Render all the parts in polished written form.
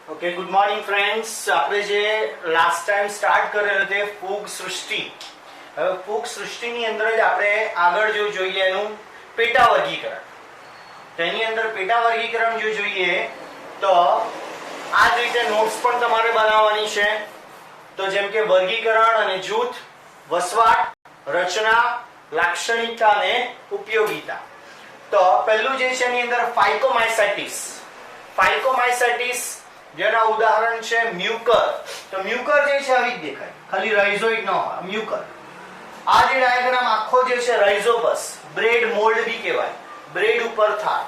Okay, good morning friends. આપણે જે last time start કરેલું તે ફૂગ સૃષ્ટિ. હવે ફૂગ સૃષ્ટિની અંદર જ આપણે આગળ જો જોઈએ એનું પેટા વર્ગીકરણ. તેની અંદર પેટા વર્ગીકરણ જો જોઈએ તો આ જ રીતે નોટ્સ પણ તમારે બનાવવાની છે. તો જેમ કે વર્ગીકરણ અને જૂથ, વસવાટ, રચના, લાક્ષણિકતા અને ઉપયોગિતા. તો પહેલું જે છે એની અંદર ફાઇકોમાઇસેટિસ. ફાઇકોમાઇસેટિસ જેના ઉદાહરણ છે મ્યુકર. તો મ્યુકર જે છે આવી જ દેખાય, ખાલી રાઇઝોઇડ ન હોય. મ્યુકર આ જે ડાયાગ્રામ આખો જે છે રાઇઝોપસ, બ્રેડ મોલ્ડ બી કહેવાય, બ્રેડ ઉપર થાય.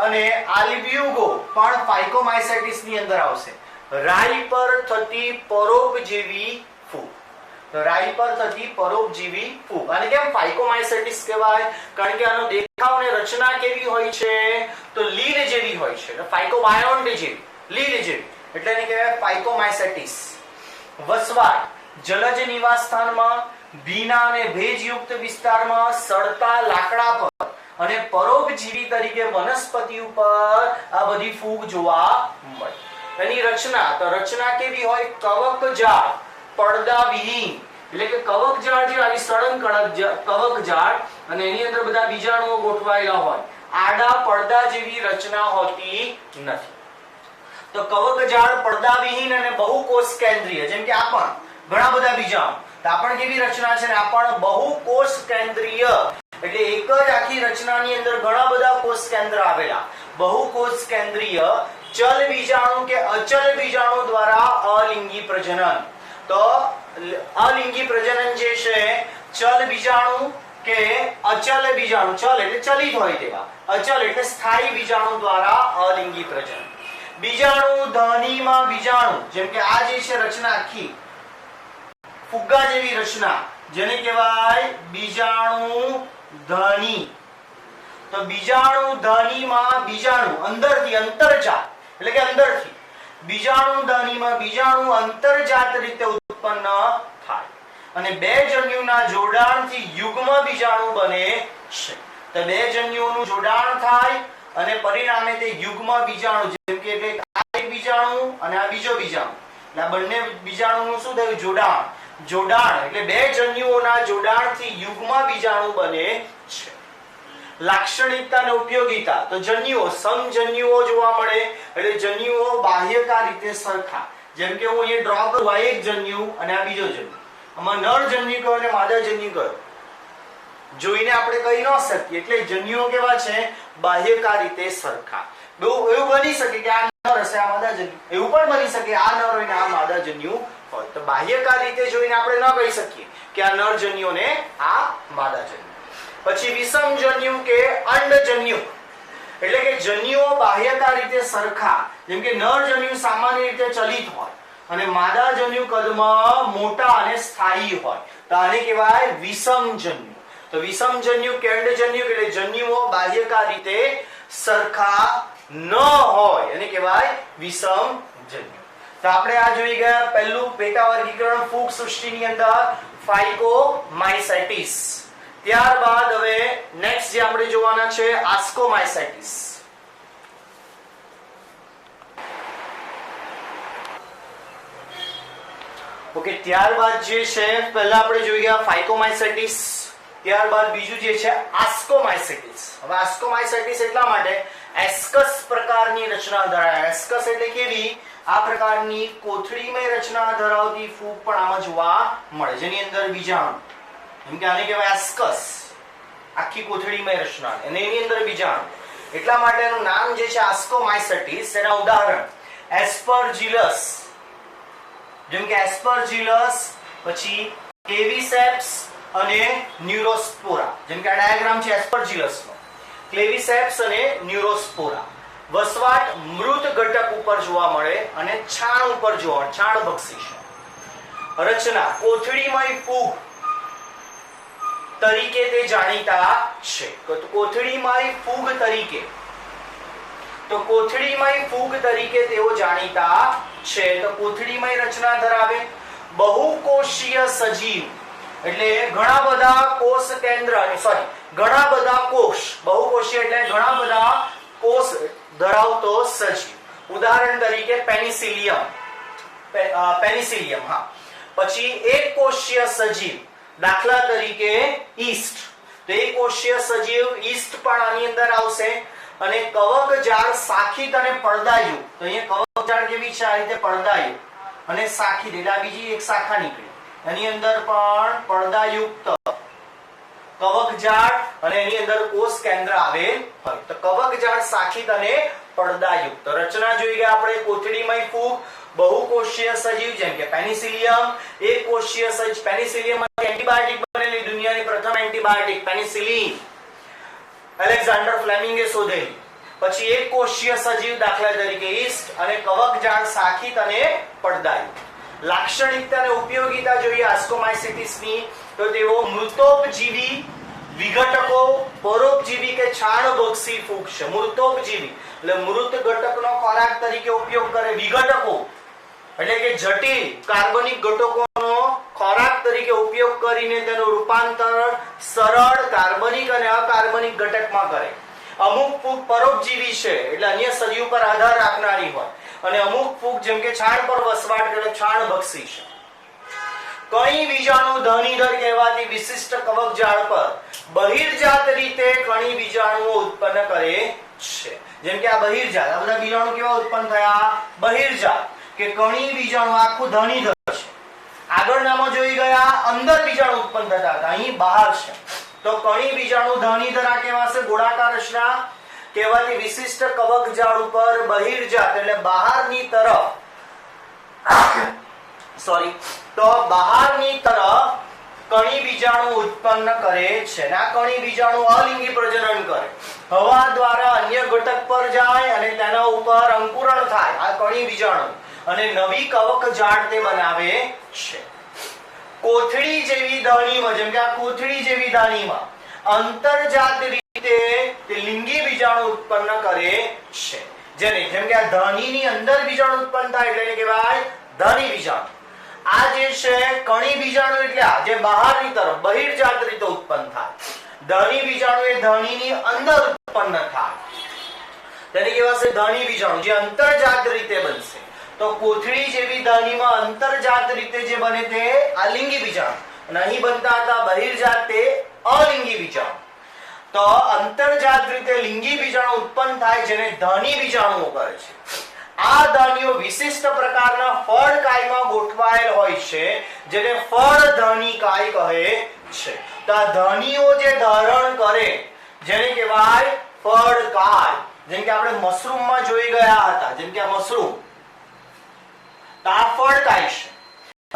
અને આલ્બ્યુગો પણ ફાઇકોમાઇસેટિસ ની અંદર આવશે. રાઈ પર થતી પરોપજીવી ફૂગ. તો રાઈ પર થતી પરોપજીવી ફૂગ. અને કેમ ફાઇકોમાઇસેટિસ કહેવાય? કારણ કે આનો દેખાવ અને રચના કેવી હોય છે? તો લીડ જેવી હોય છે. ફાઇકોબાયોન્ટ જેવી, લીડ જેવી, એટલે એને કહેવાય ફાઇકોમાઇસેટિસ. વસવાટ જલજ નિવાસ સ્થાનમાં, ભીના અને ભેજયુક્ત વિસ્તારમાં, સડતા લાકડા પર અને પરોપજીવી તરીકે વનસ્પતિ ઉપર આ બધી ફૂગ જોવા મળે. એની રચના, તો રચના કેવી હોય? કવકજાળ, પડદા વિહીન, એટલે કે કવકજાળ જે આવી સળંગ કવકજાળ અને એની અંદર બધા બીજાણુઓ ગોઠવાયેલા હોય. આડા પડદા જેવી રચના હોતી નથી. તો કવકજાળ પડદા વિહીન અને બહુકોષ કેન્દ્રીય, જેમ કે આ પણ ઘણા બધા બીજાણુ. તો આ પણ કેવી રચના છે? આ પણ બહુકોષ કેન્દ્રીય, એટલે એક જ આખી રચનાની અંદર ઘણા બધા કોષ કેન્દ્ર આવેલા. બહુકોષ કેન્દ્રીય ચલ બીજાણુ કે અચલ બીજાણુ દ્વારા અલિંગી પ્રજનન. તો અલિંગી પ્રજનન જે છે, ચલ બીજાણુ કે અચલ બીજાણુ, ચલ એટલે ચલિત હોય તેવા, અચલ એટલે સ્થાયી બીજાણુ દ્વારા અલિંગી પ્રજનન. બીજાણુ ધનીમાં બીજાણુ, જેમ કે આ જે છે રચના આખી ફુગ્ગા જેવી રચના, જેને કહેવાય બીજાણુ ધની. તો બીજાણુ ધનીમાં બીજાણુ અંદરથી, અંતર્જાત એટલે કે અંદરથી, બીજાણુ ધનીમાં બીજાણુ અંતર્જાત રીતે ઉત્પન્ન થાય અને બે જન્યુના જોડાણથી યુગ્મ બીજાણુ બને છે. તો બે જન્યુઓનું જોડાણ થાય અને પરિણામે તે યુગ્મ બીજાણુ, જેમ કે આ એક બીજાણુ અને આ બીજો બીજાણુ, એટલે આ બંને બીજાણુનું શું થયું? જોડાણ. જોડાણ એટલે બે જન્યુઓના જોડાણથી યુગ્મ બીજાણુ બને છે. લાક્ષણિકતા અને ઉપયોગિતા. તો જન્યુઓ, સમજન્યુઓ જોવા મળે, એટલે જન્યુઓ બાહ્યકાર રીતે સરખા. જેમ કે હું અહીંયા ડ્રો કરું, આ એક જન્યુ અને આ બીજો જન્યુ. આમાં નર જન્યુ કયો અને માદા જન્યુ કયો જોઈને આપણે કહી ન શકીએ, એટલે જન્યુઓ કેવા છે? બાહ્યકાર રીતે સરખા. એવું બની શકે કે આ નર હશે, આ માદા જન્યુ. એવું પણ બની શકે આ નર હોય ને આ માદા જન્યુ હોય. તો બાહ્યકાર રીતે જોઈને આપણે ન કહી શકીએ કે આ નર જન્યુ ને આ માદા જન્યુ. પછી વિષમજન્યુ કે અંડજન્યુ, એટલે કે જન્યુઓ બાહ્યકાર રીતે સરખા. જેમ કે નર જન્યુ સામાન્ય રીતે ચલિત હોય અને માદા જન્યુ કદમાં મોટા અને સ્થાયી હોય. તો આને કહેવાય વિષમજન્યુ. તો વિષમજન્યુ કે અંડજન્યુ એટલે જન્યુઓ બાહ્યકાર રીતે સરખા ન હોય, એને કહેવાય વિષમજન્યુ. તો આપણે આ જોઈ ગયા પહેલું પેટા વર્ગીકરણ ફૂગ સૃષ્ટિની અંદર, ફાઇકોમાઇસેટિસ. ત્યારબાદ હવે નેક્સ્ટ જે આપણે જોવાના છે આસ્કોમાઇસેટિસ. ઓકે, ત્યારબાદ જે છે પહેલા આપણે જોઈ ગયા ફાઇકોમાઇસેટિસ, ત્યારબાદ બીજું જે છે આસ્કોમાઇસેટિસ. હવે આસ્કોમાઇસેટિસ એટલા માટે એસ્કસ પ્રકારની રચના ધરાવે. એસ્કસ એટલે કેવી? આ પ્રકારની કોથળીમય રચના ધરાવતી ફૂગ પણ આમાં જોવા મળે, જેની અંદર બીજાણુ, જેમ કે આને કહેવાય એસ્કસ, આખી કોથળીમય રચના અને એની અંદર બીજાણુ. એટલા માટે એનું નામ જે છે આસ્કોમાઇસેટિસ. એના ઉદાહરણ એસ્પરજીલસ, જેમ કે એસ્પરજીલસ, પછી ક્લેવિસેપ્સ અને ન્યુરોસ્પોરા. જેમ કે આ ડાયાગ્રામ છે એસ્પરજીલસનો, ક્લેવિસેપ્સ અને ન્યુરોસ્પોરા. વસવાટ મૃત ઘટક ઉપર જોવા મળે અને છાણ ઉપર જોવા, છાણ ભક્ષી છે. રચના કોથળીમય ફૂગ તરીકે તે જાણીતા છે. કોથળીમય ફૂગ તરીકે, તો કોથળીમય ફૂગ તરીકે તેઓ જાણીતા છે. તો કોથળીમય રચના ધરાવે. બહુકોષીય સજીવ એટલે ઘણા બધા કોષ કેન્દ્ર, સોરી ઘણા બધા કોષ, બહુકોષીય એટલે ઘણા બધા કોષ ધરાવતો સજીવ. ઉદાહરણ તરીકે પેનિસિલિયમ, હા. પછી એક કોષીય સજીવ, દાખલા તરીકે ઈસ્ટ. તો એક કોષીય સજીવ ઈસ્ટ પણ આની અંદર આવશે. અને કવકજાળ શાખિત અને પડદાયુક્ત. તો અહીંયા કવકજાળ કેવી છે? આ રીતે પડદાયુક્ત અને શાખિત, એટલે આ બીજી એક શાખા નીકળી. એની અંદર પણ પડદાયુક્ત કવકજાળ અને એની અંદર કોષ કેન્દ્ર આવેલ હોય. તો કવકજાળ શાખિત અને પડદાયુક્ત. રચના જોઈ ગયા આપણે. કોથળીમય ફૂગ, બહુકોષીય સજીવ જેમ કે પેનિસિલિયમ, એક કોષીય સજીવ. પેનિસિલિયમ એન્ટીબાયોટિક બનેલી, દુનિયાની પ્રથમ એન્ટીબાયોટિક પેનિસિલિન એલેક્ઝાન્ડર ફ્લેમિંગે શોધેલી. પછી એક કોષીય સજીવ, દાખલા તરીકે ઈસ્ટ, અને કવકજાળ શાખિત અને પડદાયુક્ત. લાક્ષણિકતા અને ઉપયોગિતા જોઈએ આસ્કોમાઇસિટીસની. તો તેઓ મૃતોપજીવી વિઘટકો, પરોપજીવી કે છાણભક્ષી ફૂગ છે. મૃતોપજીવી એટલે મૃત ઘટકનો ખોરાક તરીકે ઉપયોગ કરે. વિઘટકો એટલે કે જટિલ કાર્બનિક ઘટકોનો ખોરાક તરીકે ઉપયોગ કરીને તેનું રૂપાંતર સરળ કાર્બનિક અને અકાર્બનિક ઘટકમાં કરે. અમુક ફૂગ પરોપજીવી છે એટલે અન્ય સજીવ પર આધાર રાખનારી હોય. અને અમુક ફૂગ જેમ કે છાણ પર વસવાટ કરે, છાણભક્ષી છે. કણી બીજાણુ ધનીધર કહેવાતી વિશિષ્ટ કવકજાળ પર બહિર્જાત રીતે કણી બીજાણુઓ ઉત્પન્ન કરે છે. જેમ કે આ બહિર્જાત, આ બધા બીજાણુ કેવા ઉત્પન્ન થયા? બહિર્જાત કે કણી બીજાણુ આખું ધનીધર છે. આગળનામાં જોઈ ગયા અંદર બીજાણુ ઉત્પન્ન થતા હતા, અહીં બહાર છે. તો કણી બીજાણુ ધનીધર આ કેવા છે? ગોળાકાર રચના કહેવાતી વિશિષ્ટ કવકજાળ ઉપર બહિર્જાત એટલે બહારની તરફ તો બહારની તરફ કણી બીજાણુ ઉત્પન્ન કરે છે. આ કણી બીજાણુ અલિંગી પ્રજનન કરે. હવા દ્વારા અન્ય ઘટક પર જાય અને તેના ઉપર અંકુરણ થાય આ કણી બીજાણુ, અને નવી કવકજાળ તે બનાવે છે. કોથળી જેવી દાણીમાં, જેમ કે આ કોથળી જેવી દાણીમાં અંતર્જાત રીતે તે લિંગી બીજાણુ ઉત્પન્ન કરે છે. જેમ કે આ ધાનીની અંદર બીજાણુ ઉત્પન્ન થાય એટલે એને કહેવાય ધાની બીજાણુ. આ જે છે કણી બીજાણુ એટલે આ જે બહારની તરફ બહિર્જાત રીતે ઉત્પન્ન થાય. ધાની બીજાણુ એ ધાનીની અંદર ઉત્પન્ન થાય તેને કહેવાશે ધાની બીજાણુ, જે અંતર્જાત રીતે બનશે. તો કોથળી જેવી દાનીમાં અંતર્જાત રીતે જે બને તે આ લિંગી બીજાણુ, અને અહીં બનતા હતા બહિર્જાત તે અલિંગી બીજાણુ. તો અંતર્જાત રીતે લિંગી બીજાણુ ઉત્પન્ન થાય જેને ધાની બીજાણુઓ કહે છે. આ ધાનીઓ વિશિષ્ટ પ્રકારના ફળકાયમાં ગોઠવાયેલ હોય છે જેને ફળધાનીકાય કહે છે. તો આ ધાનીઓ જે ધારણ કરે જેને કહેવાય ફળકાય. જેમ કે આપણે મશરૂમમાં જોઈ ગયા હતા, જેમ કે આ મશરૂમ આ ફળકાય છે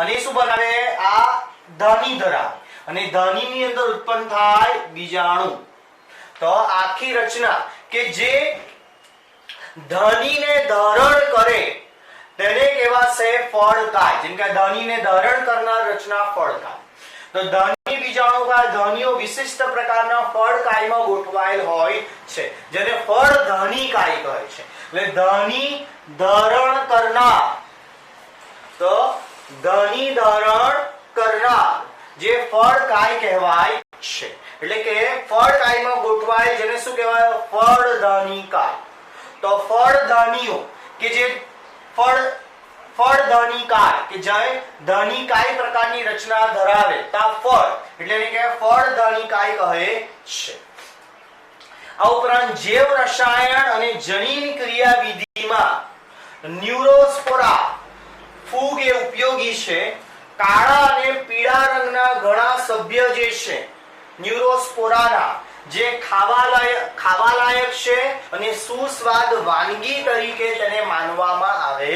અને શું બનાવે? આ ધાની ધરાવે અને ધાનીની અંદર ઉત્પન્ન થાય બીજાણુ. તો આખી રચના કે જે ધાનીને ધારણ કરે તેને કહેવાશે ફળકાય. જેમ કે ધાનીને ધારણ કરનાર રચના ફળકાય. તો ધાની બીજાણુ ધાનીઓ વિશિષ્ટ પ્રકારના ફળકાયમાં ગોઠવાયેલ હોય છે જેને ફળધાનીકાય કહે છે. એટલે ધાની ધારણ કરનાર, તો ધાની ધારણ કરનાર જે ફળકાય કહેવાય છે. એટલે કે ફળકાયમાં ગોઠવાય જેને શું કહેવાય? ફળધાનીકાય. તો ફળધાનીઓ કે જે ફળધાનીકાય કે જે ધાનીકાય પ્રકારની રચના ધરાવે તા ફળ એટલે એને કહેવાય ફળધાનીકાય કહે છે. આ ઉપરાંત જૈવ રસાયણ અને જનીન ક્રિયાવિધિમાં ન્યુરોસ્પોરા ફૂગ એ ઉપયોગી છે. કાળા અને પીળા રંગના ઘણા સભ્ય જે છે ન્યુરોસ્પોરાના જે ખાવાલાયક છે અને સુસ્વાદ વાનગી તરીકે તેને માનવામાં આવે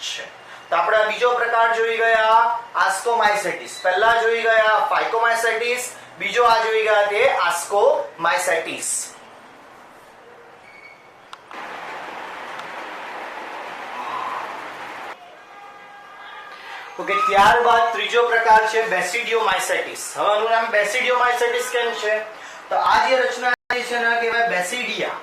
છે. તો આપણે બીજો પ્રકાર જોઈ ગયા આસ્કોમાઇસેટિસ. પહેલા જોઈ ગયા ફાઇકોમાઇસેટિસ, બીજો આ જોઈ ગયા તે આસ્કોમાઇસેટિસ. ઓકે, ત્યારબાદ ત્રીજો પ્રકાર છે બેસિડિયોમાઇસેટિસ. હવે આનું નામ બેસિડિયોમાઇસેટિસ કેમ છે? તો આ જે રચના છે ને કહેવાય બેસિડિયા,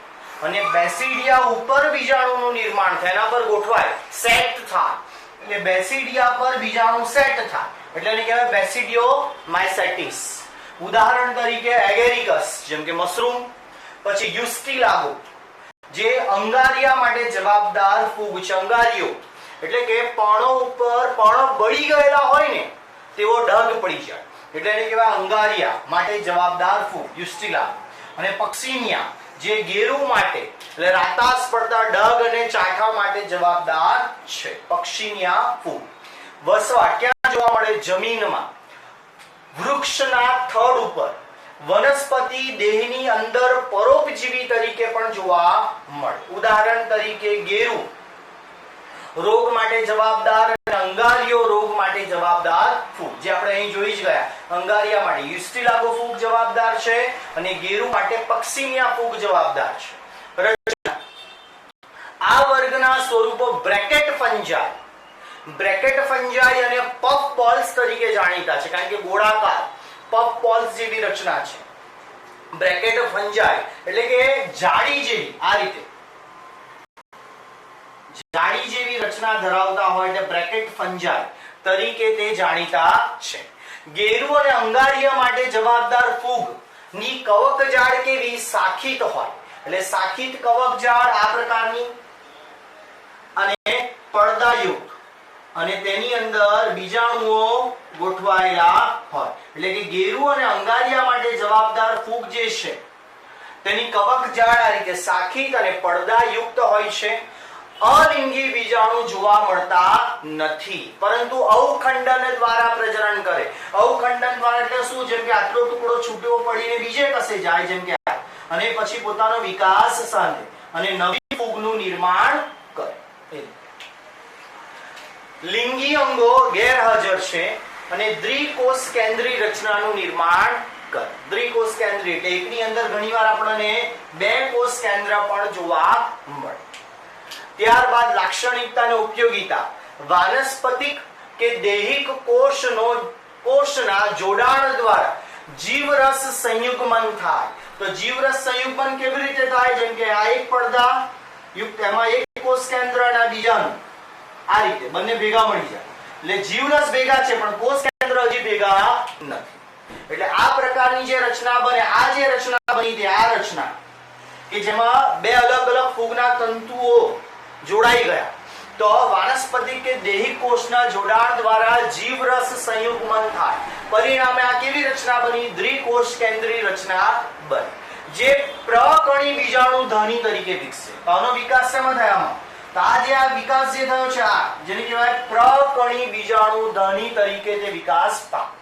અને બેસિડિયા ઉપર બીજાણુનું નિર્માણ થાય, એના પર ગોઠવાય, સેટ થાય. એટલે બેસિડિયા પર બીજાણુ સેટ થાય એટલે એને કહેવાય બેસિડિયોમાઇસેટિસ. ઉદાહરણ તરીકે એગેરિકસ જેમ કે મશરૂમ, પછી યુસ્ટિલાગો જે અંગારિયા માટે જવાબદાર ફૂગ છે. અંગારીઓ એટલે કે પર્ણો ઉપર પર્ણો બળી ગયેલા હોય ને તેવો ડગ પડી જાય એટલે એને કહેવાય અંગારિયા માટે જવાબદાર ફૂગ યુસ્ટિલા. અને પક્ષીનિયા જે ગેરુ માટે એટલે રાતાસ પડતા ડગ અને ચાઠા માટે જવાબદાર છે. પક્ષીનિયા ફૂગ. વસવાટ ક્યાં જોવા મળે? જમીનમાં, વૃક્ષના થડ ઉપર, વનસ્પતિ દેહની અંદર પરોપજીવી તરીકે પણ જોવા મળે. ઉદાહરણ તરીકે ગેરુ રોગ માટે જવાબદાર અને અંગારિયો રોગ માટે જવાબદાર ફૂગ, જે આપણે અહીં જોઈ જ ગયા. અંગારિયા માટે યુસ્ટિલાગો ફૂગ જવાબદાર છે અને ગેરુ માટે પક્ષીનિયા ફૂગ જવાબદાર છે. આ વર્ગના સ્વરૂપો બ્રેકેટ ફંજાઈ, બ્રેકેટ ફંજાઈ અને પફ પોલ્સ તરીકે જાણીતા છે, કારણ કે ગોળાકાર પફ પોલ્સ જેવી રચના છે. બ્રેકેટ ફંજાઈ એટલે કે જાળી જેવી, આ રીતે જાળી જેવી રચના ધરાવતા હોય એટલે બ્રેકેટ ફંજાઈ તરીકે તે જાણીતા છે. ગેરુ અને અંગારિયા માટે જવાબદાર ફૂગ ની કવકજાળ કેવી? શાખિત હોય એટલે શાખિત કવકજાળ આ પ્રકારની અને પડદાયુક્ત અને તેની અંદર બીજાણુઓ ગોઠવાયેલા હોય. એટલે કે ગેરુ અને અંગારિયા માટે જવાબદાર ફૂગ જે છે તેની કવકજાળ આ રીતે શાખિત અને પડદાયુક્ત હોય છે. અલિંગી બીજાણુ જોવા મળતા નથી, પરંતુ અવખંડન દ્વારા પ્રજનન કરે. અવખંડન દ્વારા એટલે શું? જેમ કે આટલો ટુકડો છૂટો પડીને બીજે કસે જાય, જેમ કે અને પછી પોતાનો વિકાસ સાધે અને નવી ફૂગનું નિર્માણ કરે. લિંગી અંગો ગેરહાજર છે અને દ્વિકોષ કેન્દ્રી રચનાનું નિર્માણ કરે. દ્વિકોષ કેન્દ્રી એટલે એકની અંદર ઘણીવાર આપણને બે કોષ કેન્દ્ર પણ જોવા મળે. ત્યારબાદ લાક્ષણિકતા અને ઉપયોગિતા. વાનસ્પતિક કે દૈહિક કોષના જોડાણ દ્વારા જીવરસ સંયુગ્મન થાય. તો જીવરસ સંયુગ્મન કેવી રીતે થાય? જેમ કે આ એક પડદા યુક્ત, એમાં એક કોષ કેન્દ્ર અને બીજાનું, આ રીતે બંને ભેગા મળી જાય એટલે જીવરસ ભેગા છે પણ કોષ કેન્દ્ર હજી ભેગા નથી. એટલે આ પ્રકારની જે રચના બને, આ જે રચના બની તે આ રચના કે જેમાં બે અલગ અલગ ફૂગના તંતુઓ જોડાઈ ગયા, તો વાનસ્પતિક કે દૈહિક કોષના જોડાણ દ્વારા જીવરસ સંયુગ્મન થાય. પરિણામે આ કેવી રચના બની? દ્વિકોષ કેન્દ્રી રચના બની, જે પ્રકણી બીજાણુ ધની તરીકે વિકસે. આનો વિકાસ શેમાં થયો? તો આ જે આ વિકાસ જે થયો છે આ જેને કહેવાય પ્રકણી બીજાણુ ધની તરીકે તે વિકાસ પામ્યો.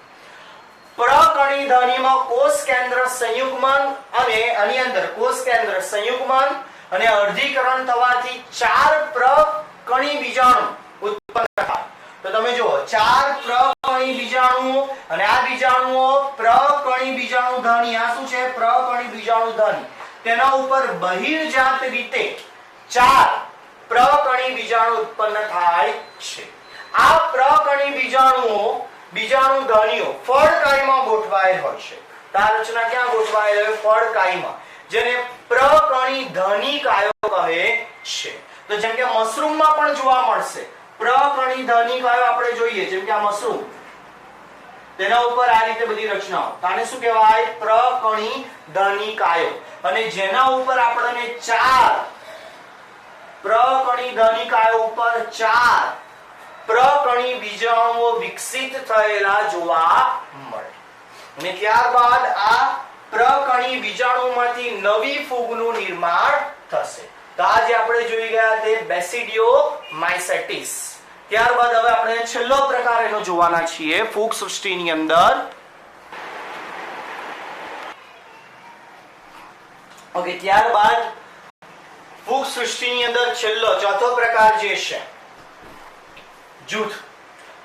પ્રકણી ધનીમાં કોષ કેન્દ્ર સંયુગ્મન અને આની અંદર કોષ કેન્દ્ર સંયુગ્મન અને અર્ધીકરણ થવાથી 4 પ્રકણી બીજાણુ ઉત્પન્ન થાય. તો તમે જુઓ 4 પ્રકણી બીજાણુ અને આ બીજાણુઓ પ્રકણી બીજાણુ ધની. આ શું છે? પ્રકણી બીજાણુ ધની. તેના ઉપર બહિર્જાત રીતે 4 પ્રકણી બીજાણુ ઉત્પન્ન થાય છે. આ પ્રકણી બીજાણુઓ બીજાણુ ધનીઓ ફળકાયમાં ગોઠવાયેલ હોય છે. આ રચના ક્યાં ગોઠવાયેલ હોય? ફળકાયમાં, જેને પ્રકણી ધની કાયો કહે છે. તો જેમ કે મશરૂમમાં પણ જોવા મળશે પ્રકણી ધની કાયો. આપણે જોઈએ જેમ કે આ મશરૂમ, તેના ઉપર આ રીતે બધી રચનાઓ, આને શું કહેવાય? પ્રકણી ધની કાયો. અને જેના ઉપર આપણને 4 પ્રકણી ધની કાયો ઉપર 4 પ્રકણી બીજાણુઓ વિકસિત થયેલા જોવા મળે. અને ત્યારબાદ આ પ્રકણી બીજાણુમાંથી નવી ફૂગનું નિર્માણ થશે. તો આ જે આપણે જોઈ ગયા તે બેસિડિયોમાઇસેટિસ. ત્યારબાદ હવે આપણે છેલ્લો પ્રકાર એનો જોવાના છીએ ફૂગ સૃષ્ટિની અંદર. ઓકે, ત્યારબાદ ફૂગ સૃષ્ટિની અંદર છેલ્લો ચોથો પ્રકાર જે છે જૂથ,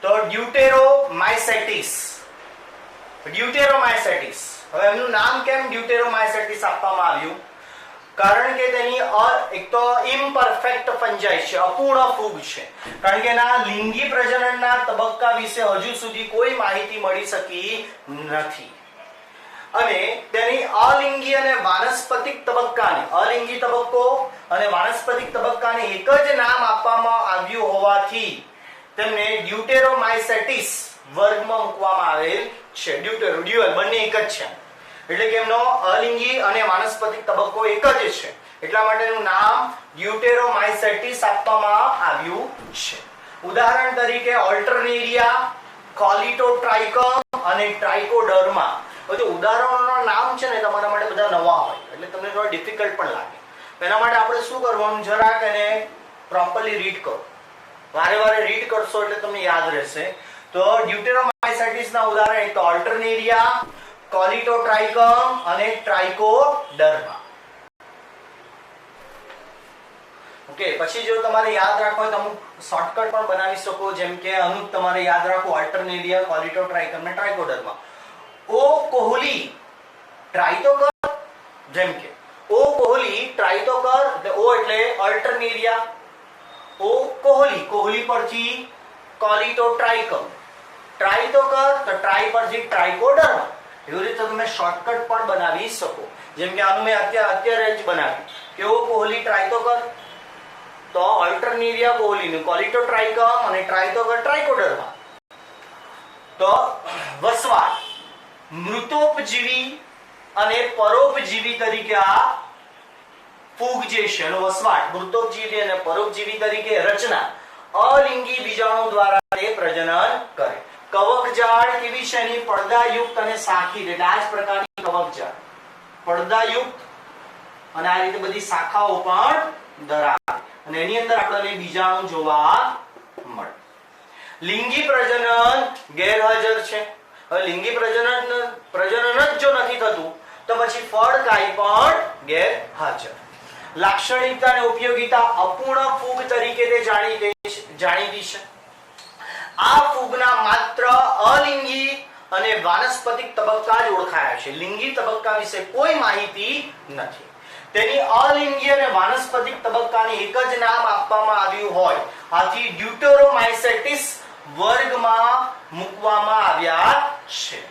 તો ડ્યુટેરોમાઇસેટિસ. ડ્યુટેરોમાઇસેટિસ, હવે એમનું નામ કેમ ડ્યુટેરોમાઇસેટિસ આપવામાં આવ્યું? કારણ કે તેની એક તો ઇમ્પરફેક્ટ ફંજાઈ છે, અપૂર્ણ ફૂગ છે. કારણ કે એના લિંગી પ્રજનનના તબક્કા વિશે હજુ સુધી કોઈ માહિતી મળી શકી નથી. અને તેની અલિંગી અને વાનસ્પતિક તબક્કાને, અલિંગી તબક્કો અને વાનસ્પતિક તબક્કાને એક જ નામ આપવામાં આવ્યું હોવાથી તેમને ડ્યુટેરોમાઇસેટિસ વર્ગમાં મૂકવામાં આવેલ છે. ડ્યુઅલ બંને એક જ છે, એટલે કે એમનો અલિંગી અને વાનસ્પતિક તબક્કો એક જ છે. એટલા માટેનું નામ ડ્યુટેરોમાઇસેટિસ આપવામાં આવ્યું છે. ઉદાહરણ તરીકે ઓલ્ટરનેરિયા, કોલિટોટ્રાઇકમ અને ટ્રાઇકોડર્મા. તો ઉદાહરણોના નામ છે ને તમારા માટે બધા નવા હોય એટલે તમને થોડા ડિફિકલ્ટ પણ લાગે. એના માટે આપણે શું કરવાનું, જરાક એને પ્રોપરલી રીડ કરો. વારે વારે રીડ કરશો એટલે તમને યાદ રહેશે. તો ડ્યુટેરોમાઇસેટિસ ના ઉદાહરણ એક તો ઓલ્ટરનેરિયા, કોલિટોટ્રાઇકમ અને ટ્રાઇકોડર્મા. ઓકે, પછી જો તમારે યાદ રાખવું હોય તો અમુક શોર્ટકટ પણ બનાવી શકો. જેમ કે અમુક તમારે યાદ રાખવું ઓલ્ટરનેરિયા, કોલિટોટ્રાઇકમ અને ટ્રાઇકોડર્મા. ઓ કોહલી ટ્રાઇટોકર, જેમ કે ઓ કોહલી ટ્રાઇટોકર એટલે ઓ એટલે ઓલ્ટરનેરિયા, ઓ કોહલી કોહલી પરથી કોલિટોટ્રાઇકમ, ટ્રાઇટોકર તો ટ્રાઈ પરથી ટ્રાઇકોડર્મા. એવી રીતે તમે શોર્ટકટ પણ બનાવી શકો. જેમ કે આનું મેં અત્યારે જ બનાવ્યું કે ઓ કોહલી ટ્રાઇટોકર તો ઓલ્ટરનેરિયા કોહલી, કોલિટોટ્રાઇકમ અને ટ્રાઇટોકર ટ્રાઇકોડર્મા. તો વસવાટ મૃતોપજીવી અને પરોપજીવી તરીકે આ ફૂગ જે છે એનો વસવાટ મૃતોપજીવી અને પરોપજીવી તરીકે. રચના અલિંગી બીજાણુ દ્વારા તે પ્રજનન કરે. કવકજાળ કેવી છે એની, પડદાયુક્ત અને શાખિત એટલે આ જ પ્રકારની કવકજાળ, પડદાયુક્ત અને આ રીતે બધી શાખાઓ પણ ધરાવે અને એની અંદર આપણને બીજાણુ જોવા મળે. લિંગી પ્રજનન ગેરહાજર છે. હવે લિંગી પ્રજનન જ જો નથી થતું તો પછી ફળકાય પણ ગેરહાજર. લાક્ષણિકતા અને ઉપયોગિતા અપૂર્ણ ફૂગ તરીકે તે જાણીતી છે. આ ફૂગના માત્ર અલિંગી અને વાનસ્પતિક તબક્કા જ ઓળખાયા છે. લિંગી તબક્કા વિશે કોઈ માહિતી નથી. તેની અલિંગી અને વાનસ્પતિક તબક્કાને એક જ નામ આપવામાં આવ્યું હોય આથી ડ્યુટેરોમાઇસેટિસ વર્ગમાં મૂકવામાં આવ્યા છે.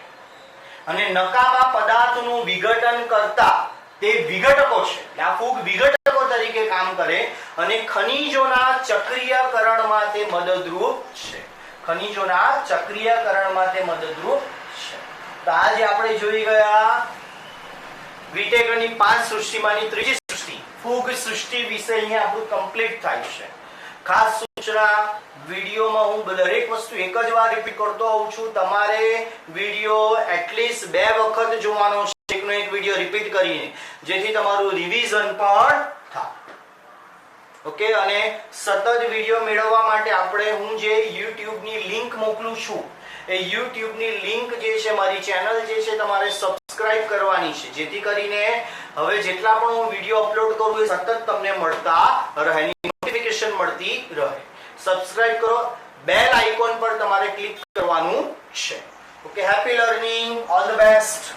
અને નકામા પદાર્થનું વિઘટન કરતા તે વિઘટકો છે. આ ફૂગ વિઘટકો તરીકે કામ કરે અને ખનિજોના ચક્રીયકરણમાં તે મદદરૂપ છે. ખનિજોના ચક્રીયકરણમાં તે મદદરૂપ છે. તો આજે આપણે જોઈ ગયા વિટેકરની 5 સૃષ્ટિમાંની ત્રીજી સૃષ્ટિ ફૂગ સૃષ્ટિ વિશે અહીંયા આપણું કમ્પ્લીટ થાય છે. ખાસ સૂચના, વિડીયોમાં હું દરેક વસ્તુ એક જ વાર રિપીટ કરતો હોઉં છું. તમારે વિડીયો એટલીસ્ટ 2 વખત જોવાનો છે, એકનો એક વિડીયો રિપીટ કરીને, જેથી તમારું રિવિઝન પણ થાય. ઓકે, અને સતત વિડીયો મેળવવા માટે હું જે YouTube ની લિંક મોકલું છું એ YouTube ની લિંક જે છે મારી ચેનલ જે છે તમારે સબસ્ક્રાઇબ કરવાની છે, જેથી કરીને હવે જેટલા પણ હું વિડીયો અપલોડ કરું એ સતત તમને મળતા રહે, નોટિફિકેશન મળતી રહે. સબસ્ક્રાઇબ કરો, બેલ આઇકોન પર તમારે ક્લિક કરવાનું છે. Okay, happy learning, all the best.